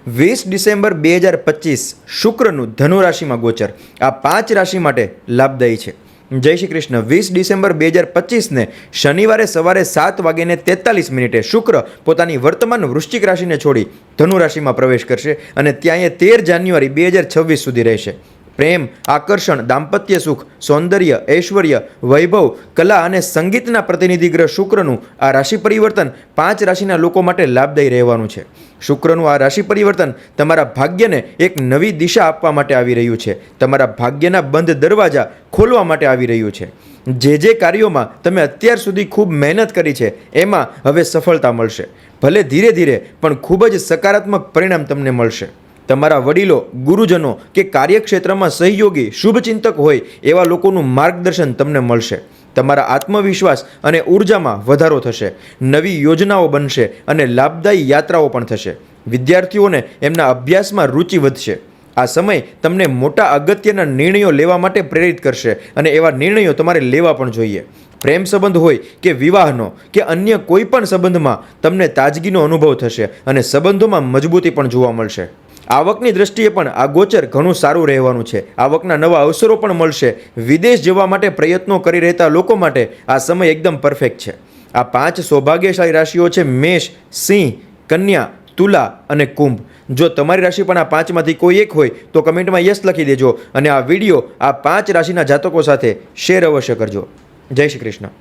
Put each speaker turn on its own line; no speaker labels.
20 December 2025 શુક્રનું ધનુ રાશિમાં ગોચર આ 5 રાશિ માટે લાભદાયી છે. જય શ્રી કૃષ્ણ. 20 ડિસેમ્બર 2025ને શનિવારે સવારે 7:43 શુક્ર પોતાની વર્તમાન વૃશ્ચિક રાશિને છોડી ધનુ રાશિમાં પ્રવેશ કરશે અને ત્યાં એ 13 જાન્યુઆરી 2026 સુધી રહેશે. પ્રેમ, આકર્ષણ, દાંપત્ય સુખ, સૌંદર્ય, ઐશ્વર્ય, વૈભવ, કલા અને સંગીતના પ્રતિનિધિ ગ્રહ શુક્રનું આ રાશિ પરિવર્તન 5 રાશિના લોકો માટે લાભદાયી રહેવાનું છે. શુક્રનું આ રાશિ પરિવર્તન તમારા ભાગ્યને એક નવી દિશા આપવા માટે આવી રહ્યું છે. તમારા ભાગ્યના બંધ દરવાજા ખોલવા માટે આવી રહ્યું છે. જે કાર્યોમાં તમે અત્યાર સુધી ખૂબ મહેનત કરી છે એમાં હવે સફળતા મળશે. ભલે ધીરે ધીરે પણ ખૂબ જ સકારાત્મક પરિણામ તમને મળશે. તમારા વડીલો, ગુરુજનો કે કાર્યક્ષેત્રમાં સહયોગી શુભચિંતક હોય એવા લોકોનું માર્ગદર્શન તમને મળશે. તમારા આત્મવિશ્વાસ અને ઉર્જામાં વધારો થશે. નવી યોજનાઓ બનશે અને લાભદાયી યાત્રાઓ પણ થશે. વિદ્યાર્થીઓને એમના અભ્યાસમાં રુચિ વધશે. આ સમય તમને મોટા અગત્યના નિર્ણયો લેવા માટે પ્રેરિત કરશે અને એવા નિર્ણયો તમારે લેવા પણ જોઈએ. પ્રેમ સંબંધ હોય કે વિવાહનો કે અન્ય કોઈ પણ સંબંધમાં તમને તાજગીનો અનુભવ થશે અને સંબંધોમાં મજબૂતી પણ જોવા મળશે. આવકની દ્રષ્ટિએ પણ આ ગોચર ઘણું સારું રહેવાનું છે. આવકના નવા અવસરો પણ મળશે. વિદેશ જવા માટે પ્રયત્નો કરી રહેતા લોકો માટે આ સમય એકદમ પરફેક્ટ છે. આ 5 સૌભાગ્યશાળી રાશિઓ છે મેષ, સિંહ, કન્યા, તુલા અને કુંભ. જો તમારી રાશિ પણ આ 5માંથી કોઈ એક હોય તો કમેન્ટમાં યસ લખી દેજો અને આ વિડીયો આ 5 રાશિના જાતકો સાથે શેર અવશ્ય કરજો. જય શ્રી કૃષ્ણ.